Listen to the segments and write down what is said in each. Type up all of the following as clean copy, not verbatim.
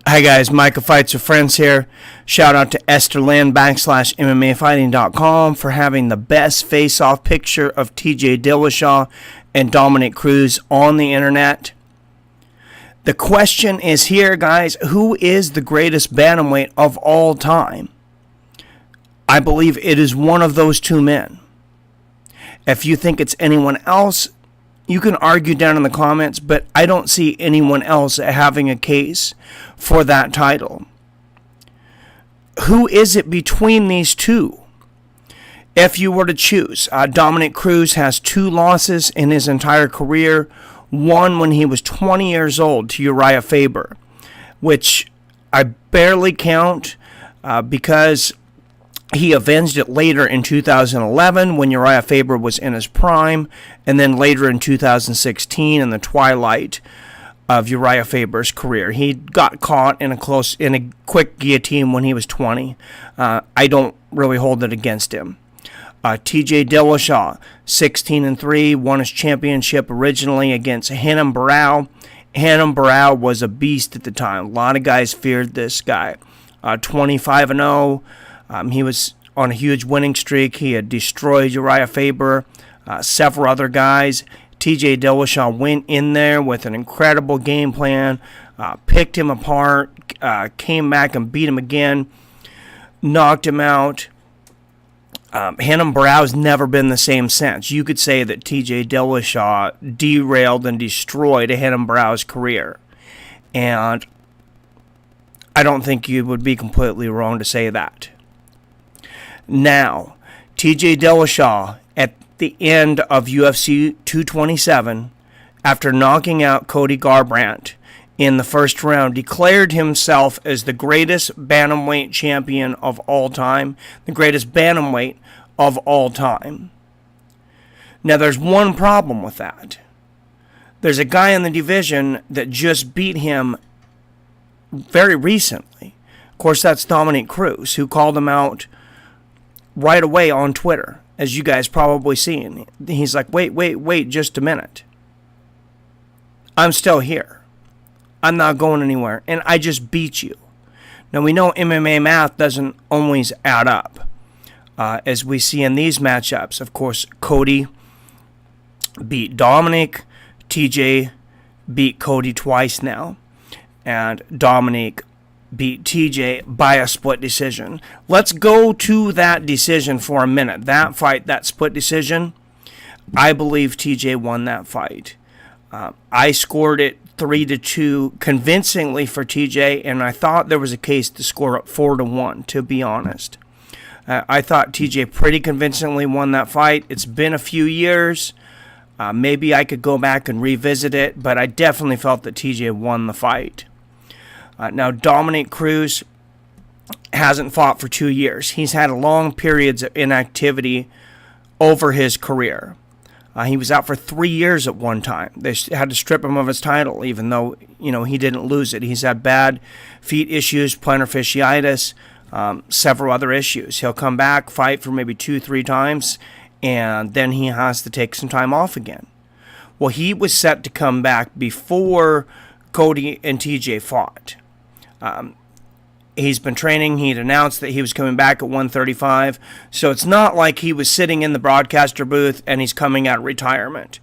Hi guys, Micah Fights with Friends here. Shout out to Esther Lynn /MMAfighting.com for having the best face-off picture of TJ Dillashaw and Dominick Cruz on the internet. The question is here, guys, who is the greatest bantamweight of all time? I believe it is one of those two men. If you think it's anyone else, you can argue down in the comments, but I don't see anyone else having a case for that title. Who is it between these two? If you were to choose, Dominick Cruz has 2 losses in his entire career. One when he was 20 years old to Uriah Faber, which I barely count because he avenged it later in 2011 when Uriah Faber was in his prime, and then later in 2016 in the twilight of Uriah Faber's career. He got caught in a quick guillotine when he was 20. I don't really hold it against him. TJ Dillashaw, 16-3, won his championship originally against Renan Barão. Renan Barão was a beast at the time. A lot of guys feared this guy. 25-0. He was on a huge winning streak. He had destroyed Uriah Faber, several other guys. TJ Dillashaw went in there with an incredible game plan, picked him apart, came back and beat him again, knocked him out. Renan Barão's never been the same since. You could say that TJ Dillashaw derailed and destroyed Renan Barão's career. And I don't think you would be completely wrong to say that. Now, TJ Dillashaw, at the end of UFC 227, after knocking out Cody Garbrandt in the first round, declared himself as the greatest bantamweight champion of all time, the greatest bantamweight of all time. Now, there's one problem with that. There's a guy in the division that just beat him very recently. Of course, that's Dominick Cruz, who called him out right away on Twitter, as you guys probably seen. He's like, wait just a minute. I'm still here. I'm not going anywhere, and I just beat you. Now, we know MMA math doesn't always add up, as we see in these matchups. Of course, Cody beat Dominick. TJ beat Cody twice now, and Dominick beat TJ by a split decision. Let's go to that decision for a minute. That fight, that split decision, I believe TJ won that fight. I scored it 3-2 convincingly for TJ, and I thought there was a case to score it 4-1, to be honest. I thought TJ pretty convincingly won that fight. It's been a few years. Maybe I could go back and revisit it, but I definitely felt that TJ won the fight. Now, Dominick Cruz hasn't fought for 2 years. He's had long periods of inactivity over his career. He was out for 3 years at one time. They had to strip him of his title, even though, he didn't lose it. He's had bad feet issues, plantar fasciitis, several other issues. He'll come back, fight for maybe 2-3 times, and then he has to take some time off again. Well, he was set to come back before Cody and TJ fought. He's been training. He'd announced that he was coming back at 135. So it's not like he was sitting in the broadcaster booth and he's coming out of retirement.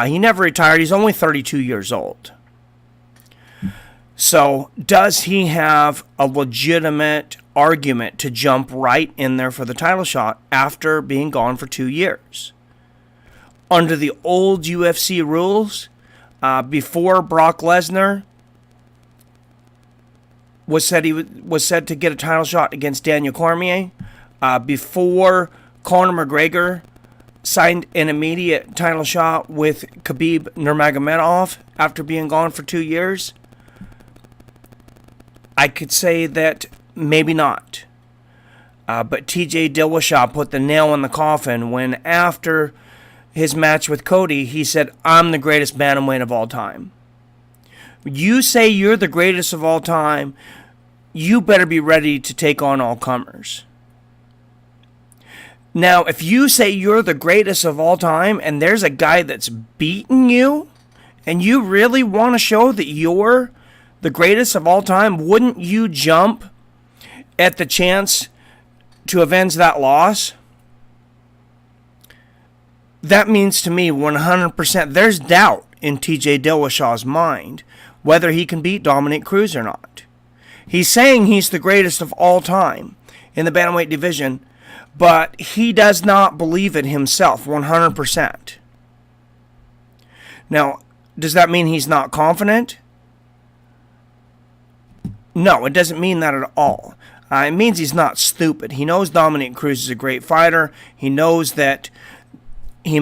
He never retired. He's only 32 years old. So does he have a legitimate argument to jump right in there for the title shot after being gone for 2 years? Under the old UFC rules, before Brock Lesnar was said to get a title shot against Daniel Cormier, before Conor McGregor signed an immediate title shot with Khabib Nurmagomedov after being gone for 2 years, I could say that maybe not. But TJ Dillashaw put the nail in the coffin when, after his match with Cody, he said, "I'm the greatest bantamweight of all time." You say you're the greatest of all time, you better be ready to take on all comers. Now, if you say you're the greatest of all time and there's a guy that's beaten you, and you really want to show that you're the greatest of all time, wouldn't you jump at the chance to avenge that loss? That means to me 100% there's doubt in TJ Dillashaw's mind whether he can beat Dominick Cruz or not. He's saying he's the greatest of all time in the bantamweight division, but he does not believe it himself 100%. Now, does that mean he's not confident? No, it doesn't mean that at all. It means he's not stupid. He knows Dominick Cruz is a great fighter. He knows that they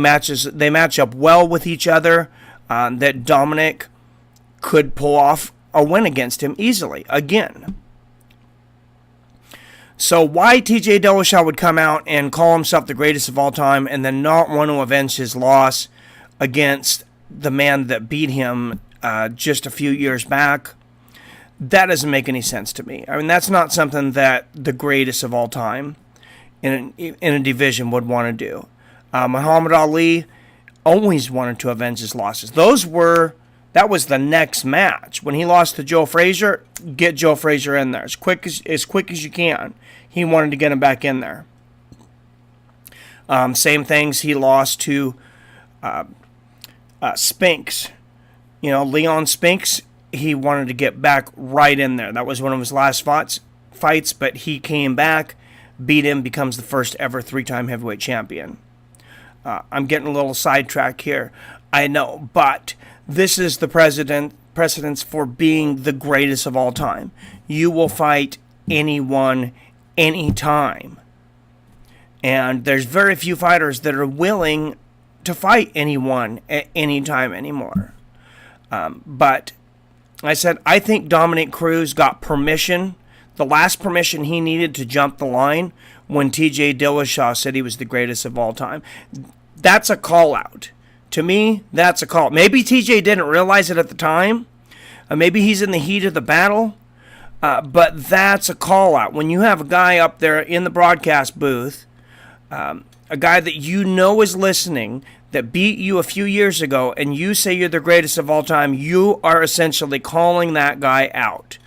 match up well with each other, that Dominick could pull off a win against him easily, again. So why TJ Dillashaw would come out and call himself the greatest of all time and then not want to avenge his loss against the man that beat him just a few years back, that doesn't make any sense to me. I mean, that's not something that the greatest of all time in a division would want to do. Muhammad Ali always wanted to avenge his losses. That was the next match. When he lost to Joe Frazier, get Joe Frazier in there as quick as you can. He wanted to get him back in there. Same things. He lost to Spinks. Leon Spinks. He wanted to get back right in there. That was one of his last fights, but he came back, beat him, becomes the first ever 3-time heavyweight champion. I'm getting a little sidetracked here, I know, but this is the precedence for being the greatest of all time. You will fight anyone, anytime. And there's very few fighters that are willing to fight anyone at any time anymore. But I think Dominick Cruz got permission, the last permission he needed to jump the line when TJ Dillashaw said he was the greatest of all time. That's a call out. To me, that's a call. Maybe TJ didn't realize it at the time. Maybe he's in the heat of the battle. But that's a call out. When you have a guy up there in the broadcast booth, a guy that you know is listening, that beat you a few years ago, and you say you're the greatest of all time, you are essentially calling that guy out.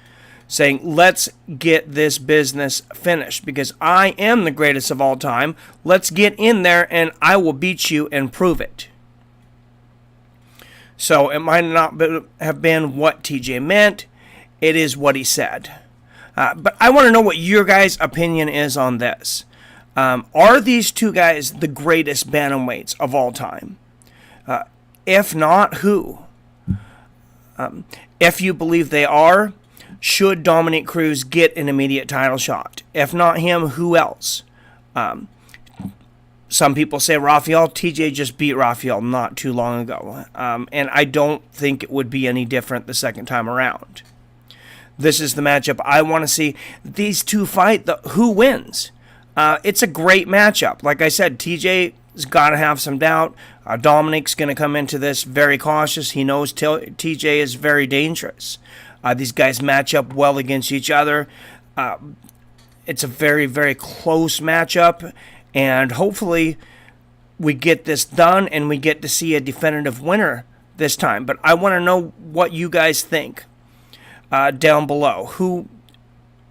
Saying, let's get this business finished because I am the greatest of all time. Let's get in there and I will beat you and prove it. So it might not have been what TJ meant. It is what he said. But I want to know what your guys' opinion is on this. Are these two guys the greatest bantamweights of all time? If not, who? If you believe they are, should Dominick Cruz get an immediate title shot? If not him, who else? Some people say Rafael. TJ just beat Rafael not too long ago. And I don't think it would be any different the second time around. This is the matchup I want to see. These two fight. Who wins? It's a great matchup. Like I said, TJ's got to have some doubt. Dominick's going to come into this very cautious. He knows TJ is very dangerous. These guys match up well against each other. It's a very, very close matchup. And hopefully we get this done and we get to see a definitive winner this time. But I want to know what you guys think down below. Who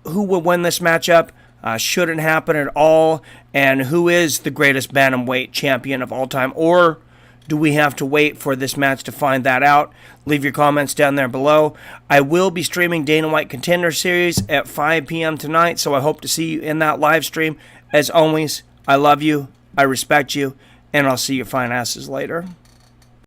will win this matchup? Should it happen at all? And who is the greatest bantamweight champion of all time? Or do we have to wait for this match to find that out? Leave your comments down there below. I will be streaming Dana White Contender Series at 5 p.m. tonight, so I hope to see you in that live stream. As always, I love you, I respect you, and I'll see you fine asses later.